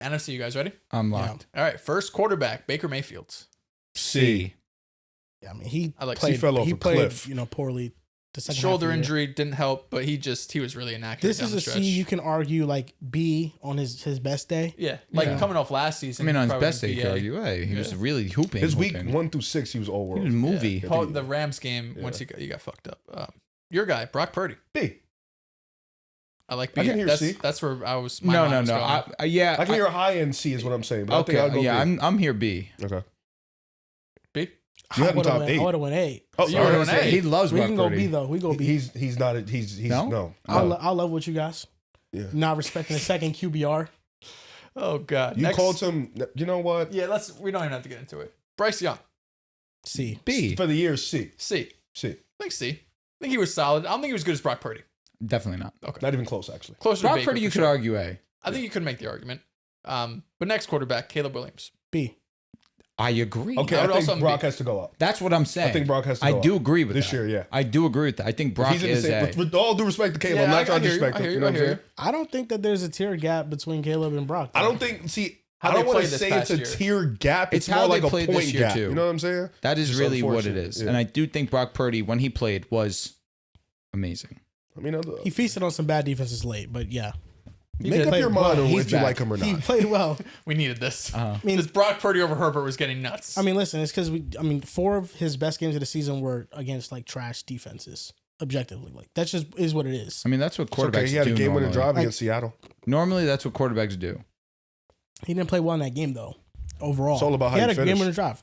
NFC, you guys ready? I'm locked. All right, first quarterback, Baker Mayfield. C. Yeah, I mean, he C. Fell off a cliff. poorly. The second Shoulder half of the year. injury didn't help, but he was really inaccurate. This down is the a stretch. C. You can argue like B on his best day. Yeah, coming off last season. I mean, on his probably best day, you could argue A. He was really hooping. His week 1 through 6, he was all world. He was movie. Yeah. The Rams game, once he got fucked up. Your guy, Brock Purdy. B. I like B. I can hear C. That's where I was. No. I I can hear a high end C is what I'm saying. But okay. I think I'll go B. I'm here B. Okay. B. You have him top 8. I would have went A. Oh, you would have went A. He loves We Brock can go Purdy. B though. We go B. He's not. He's no. I'll love with you guys. Yeah. Not respecting the second QBR. Oh God. You called him. You know what? Yeah. We don't even have to get into it. Bryce Young. C. B. For the year, C. C. C. I think C. I think he was solid. I don't think he was as good as Brock Purdy. Definitely not. Okay. Not even close, actually. Closer Brock to Baker, Purdy, you for could sure. argue A. I think you could make the argument. But next quarterback, Caleb Williams. B. I agree. Okay, I I would think also Brock be- has to go up. That's what I'm saying. I think Brock has to go I do up. agree with This that. year, yeah. I do agree with that. I think Brock He's in the is same, A. with all due respect to Caleb, Yeah, I'm not trying to I hear you. disrespect I hear him. you. You know I what I'm hear saying? you. I don't think that there's a tier gap between Caleb and Brock. I don't think. See, How I they don't want played to this say past it's a year. tier gap. It's It's how more they like a played this point year, gap. too. You know what I'm saying? That is Just really what it unfortunate. is. Yeah. And I do think Brock Purdy, when he played, was amazing. I mean, He feasted on some bad defenses late, but yeah. make up your mind on He's if you back. like him or He not. played well. We needed this. I mean, This Brock Purdy over Herbert was getting nuts. I mean, listen, it's because 4 of his best games of the season were against like trash defenses. Objectively, like that just is what it is. I mean, that's what It's quarterbacks okay, he had do a game-winning normally. drive against Seattle. Normally, that's what quarterbacks do. He didn't play well in that game though. Overall, It's all about how he you had a finish. game-winning drive.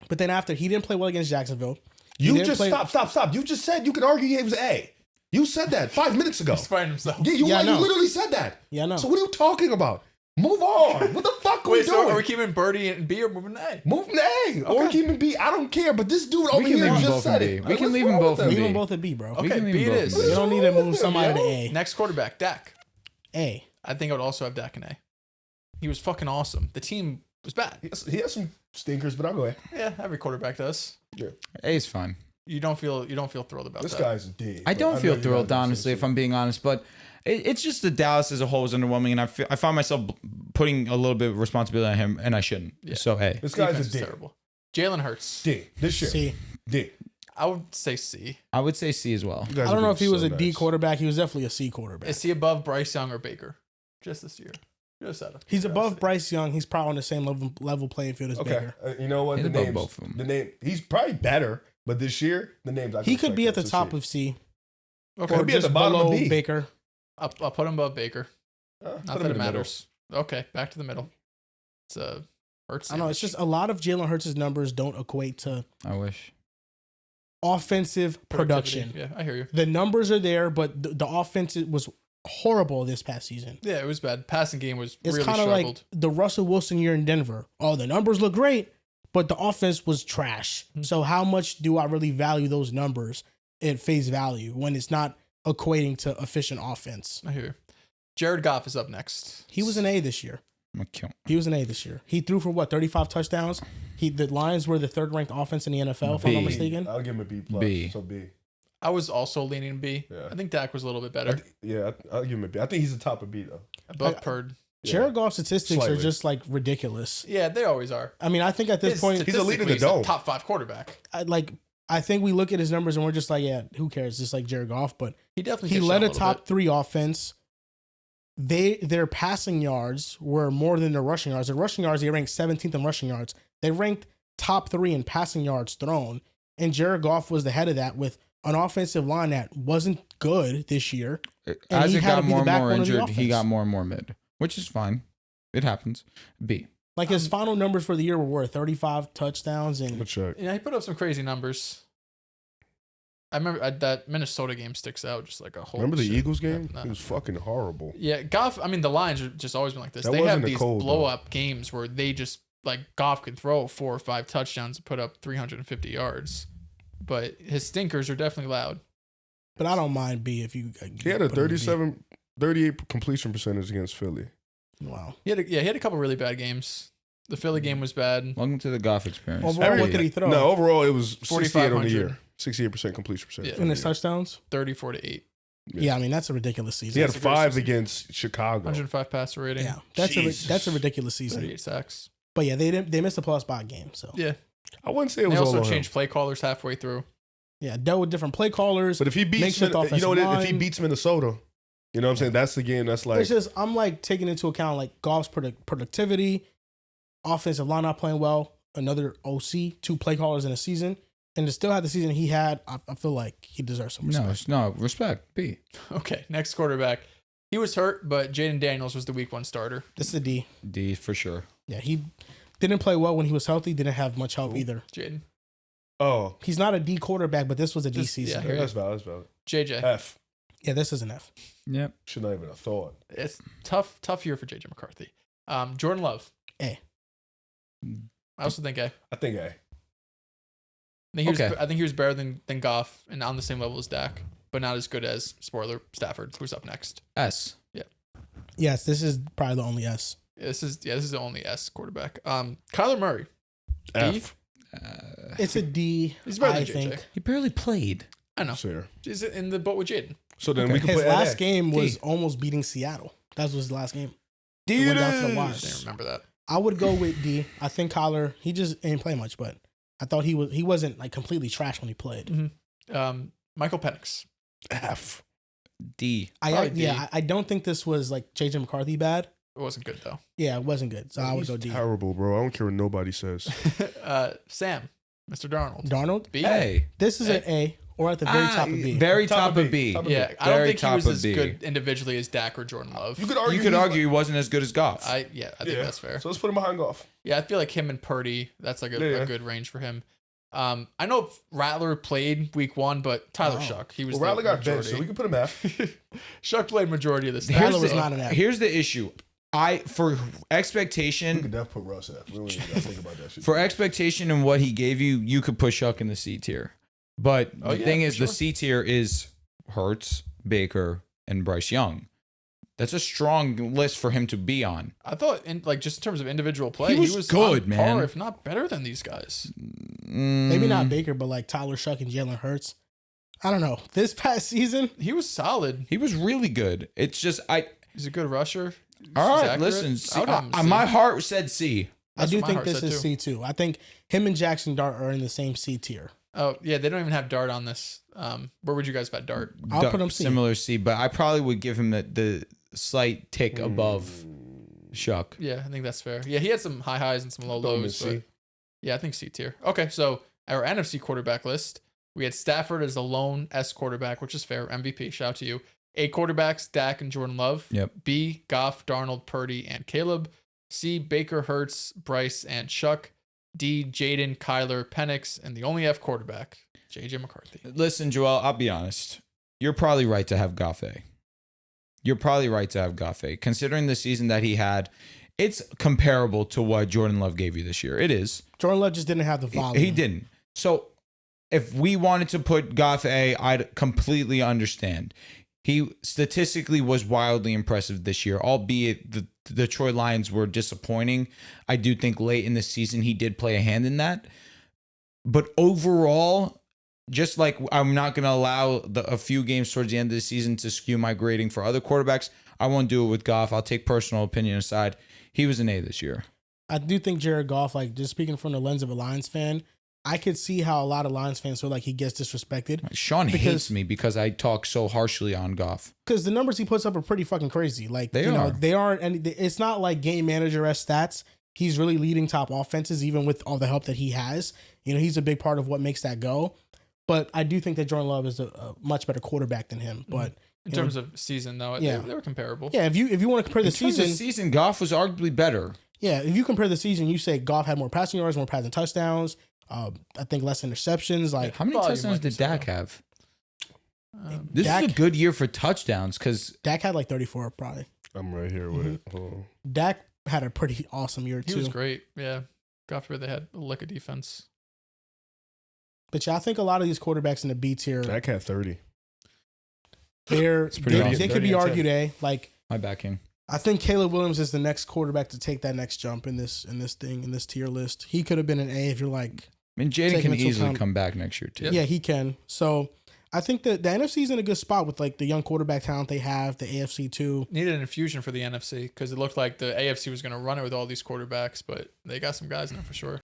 But then after he didn't play well against Jacksonville. He You didn't just play- stop. You just said you could argue he was A. You said that 5 minutes ago. He's fighting himself. Yeah, Yeah, I you know. literally said that. Yeah, I know. So what are you talking about? Move on. What the fuck are we Wait, doing? so are we keeping Birdie and B or moving to A? Moving to A or keeping B. I don't care. But this dude over We can here leave them just both said in it. B. We can What's leave them wrong both with in him? Leave B. them both at B, bro. We Okay, can leave B them it both is. in B. You don't need to move somebody to yo. A. Next quarterback, Dak. A. I think I would also have Dak in A. He was fucking awesome. The team was bad. He has some stinkers, but I'll go ahead. Yeah, every quarterback does. A is fine. You don't feel thrilled about This that. guy's a D. I don't but feel know you thrilled, guys are honestly, if sincere. I'm being honest, but it's just the Dallas as a whole is underwhelming, and I find myself putting a little bit of responsibility on him, and I shouldn't. Yeah. So A. This guy's Defense a is D. terrible. Jalen Hurts. D. This year. C. D. I would say C. I would say C as well. You guys I are don't know being if he was so a D nice. quarterback. He was definitely a C quarterback. Is he above Bryce Young or Baker? Just this year. Just out of He's above curiosity. Bryce Young. He's probably on the same level playing field as Okay, Baker. you know what? He's The above names, both of them. the name. He's probably better, but this year the names. I He can could be at the respect top of C. Okay. Could be at the bottom of below B. Baker. I'll put him above Baker. Put him Not in that it the matters. Okay, back to the middle. It's Hurts. I know it's just a lot of Jalen Hurts' numbers don't equate to I wish. offensive Productivity. production. Yeah, I hear you. The numbers are there, but the offense was horrible this past season. Yeah, it was bad. Passing game was It's really kind of struggled. like the Russell Wilson year in Denver. Oh, the numbers look great, but the offense was trash. Mm-hmm. So how much do I really value those numbers at face value when it's not equating to efficient offense? I hear you. Jared Goff is up next. He was an A this year. I'm gonna kill him. He was an A this year. He threw for 35 touchdowns. The Lions were the 3rd ranked offense in the NFL, if I'm not B. mistaken. I'll give him a B plus. B. So B. I was also leaning B. Yeah. I think Dak was a little bit better. I'll give him a B. I think he's the top of B though. Above Purd. Jared Goff's statistics Slightly. are just like ridiculous. Yeah, they always are. I mean, I think at this His point, He's a leader of the statistically, dome. Top 5 quarterback. I think we look at his numbers and we're just like, yeah, who cares? Just like Jared Goff, but He definitely he gets led shot a little top bit. 3 offense. Their passing yards were more than their rushing yards. Their rushing yards, they ranked 17th in rushing yards. They ranked top 3 in passing yards thrown. And Jared Goff was the head of that with an offensive line that wasn't good this year. As he it had to got be the more and more backbone of the injured, he offense. got more and more mid, which is fine. It happens. B. Like his final numbers for the year were 35 touchdowns and Let's check. Yeah, he put up some crazy numbers. I remember that Minnesota game sticks out just like a whole. Remember the shit. Eagles game? Nah. It was fucking horrible. Yeah, Goff. I mean, the Lions have just always been like this. That They have wasn't a these cold, blow though. up games where they just like Goff could throw 4 or 5 touchdowns and put up 350 yards, but his stinkers are definitely loud. but I don't mind B if you He had a put him in B. 38 completion percentage against Philly. Wow. He had a couple really bad games. The Philly game was bad. Welcome to the Goff experience. Overall, what did he throw? No, overall it was 68 on the 4,500. year. 68% completion percentage. Yeah. In his touchdowns? 34 to 8. Yeah, I mean that's a ridiculous season. He had That's a great 5 season. against Chicago. 105 passer rating. Yeah, that's Jesus. a ridiculous season. 38 sacks. But yeah, they missed the playoff spot game. So Yeah. I wouldn't say it They was all also on him. changed play callers halfway through. yeah, you with different play callers. But if he beats, Makeshift you know, offensive what, if he line. beats Minnesota, you know what I'm saying? That's the game. That's like It's just I'm like taking into account like Goff's productivity, offensive line not playing well, another OC, 2 play callers in a season, and to still have the season he had, I feel like he deserves some respect. No, respect. B. Okay, next quarterback. He was hurt, but Jaden Daniels was the week 1 starter. This is a D. D for sure. Yeah, he didn't play well when he was healthy. Didn't have much help either. Jaden. oh, He's not a D quarterback, but this was a D Just- season. yeah. Yeah, that's valid. That's valid. JJ. F. this is an F. Yep. Should not even have thought. It's tough year for JJ McCarthy. Jordan Love. A. I also think A. I think A. I think Okay. I think he was better than Goff and on the same level as Dak, but not as good as, spoiler, Stafford, who's up next. S. Yes, this is probably the only S. This is the only S quarterback. Kyler Murray. F. It's a D. He's better I than JJ. think He barely played. I know. Fair. He's in the boat with Jaden. So then Okay. we can his put last A. game was D. almost beating Seattle. That was his last game. D. went down to the wire. I didn't remember that. I would go with D. I think Kyler, he just didn't play much, but I thought he wasn't like completely trash when he played. Mm-hmm. Michael Penix. F. D. Probably D. I don't think this was like JJ McCarthy bad. It wasn't good though. Yeah, it wasn't good. So I would He's go D. terrible, bro. I don't care what nobody says. Sam. Mr. Darnold. Darnold, B. A. this is an A or at the very top of B. Very Top top of of B. B. Top of Yeah, I don't Very think he top was of as B. good individually as Dak or Jordan Love. You could argue. You could he's argue he wasn't as good as Goff. I think that's fair. So let's put him behind Goff. Yeah, I feel like him and Purdy, that's like Yeah. a good range for him. I know Rattler played week 1, but Tyler Shuck, he was Well, Rattler the got benched, majority. so we can put him F. Shuck played majority of the Rattler snaps. was so- not an F. Here's the issue. For We could expectation, definitely put Russ F. We don't even gotta think about that shit. for expectation and what he gave you, you could put Shuck in the C tier. But Oh, the yeah, thing for is, sure. the C tier is Hurts, Baker, and Bryce Young. That's a strong list for him to be on. I thought, just in terms of individual play, He was good, on man. par, if not better than these guys. Maybe Mm. not Baker, but like Tyler Shuck and Jalen Hurts. I don't know. This past season, He was solid. He was really good. It's just He's a good rusher. All He's right, accurate. listen. I C, would have him C. my heart said C. I That's do what my think heart this said is too. C too. I think him and Jackson Dart are in the same C tier. Oh, yeah, they don't even have Dart on this. Where would you guys have Dart? I'll put him C. Similar C, but I probably would give him the slight tick above Shuck. Yeah, I think that's fair. Yeah, he had some high highs and some low Throw him in lows. C. But yeah, I think C tier. Okay, so our NFC quarterback list, we had Stafford as the lone S quarterback, which is fair. MVP, shout out to you. A quarterbacks, Dak and Jordan Love. Yep. B, Goff, Darnold, Purdy, and Caleb. C, Baker, Hurts, Bryce, and Shuck. D, Jaden, Kyler, Penix, and the only F quarterback, JJ McCarthy. Listen, Joel, I'll be honest. You're probably right to have Goff A. You're probably right to have Goff A. Considering the season that he had, it's comparable to what Jordan Love gave you this year. It is. Jordan Love just didn't have the volume. He didn't. So if we wanted to put Goff A, I'd completely understand. He statistically was wildly impressive this year, albeit the Detroit Lions were disappointing. I do think late in the season he did play a hand in that. But overall, just like I'm not going to allow a few games towards the end of the season to skew my grading for other quarterbacks, I won't do it with Goff. I'll take personal opinion aside. He was an A this year. I do think Jared Goff, like just speaking from the lens of a Lions fan, I could see how a lot of Lions fans feel like he gets disrespected Sean Because- hates me because I talk so harshly on Goff. because the numbers he puts up are pretty fucking crazy. Like They you know, are. they aren't, and it's not like game manager-esque stats. He's really leading top offenses, even with all the help that he has. You know, he's a big part of what makes that go. But I do think that Jordan Love is a much better quarterback than him. But In you know, terms of season, though, Yeah. they were comparable. yeah, if you want to compare the In terms of season, season, Goff was arguably better. yeah, if you compare the season, you say Goff had more passing yards, more passing touchdowns. I think less interceptions. Like How many Volume, touchdowns like you did said, Dak though. have? Um, This Dak- is a good year for touchdowns because Dak had like 34 probably. I'm right here with it. Hold on. Dak had a pretty awesome year he too. was great. Yeah. God forbid they had a lick of defense. But yeah, I think a lot of these quarterbacks in the B tier, Dak had 30. they're pretty they, awesome. they could be 30 and 10. argued A. Like my backing. I think Caleb Williams is the next quarterback to take that next jump in this tier list. He could have been an A if you're like, I mean, Jaden Taking can into easily account- come back next year too. Yep. yeah, he can. So I think that the NFC is in a good spot with like the young quarterback talent they have, the AFC too. Needed an infusion for the NFC because it looked like the AFC was going to run it with all these quarterbacks, but they got some guys in there for sure.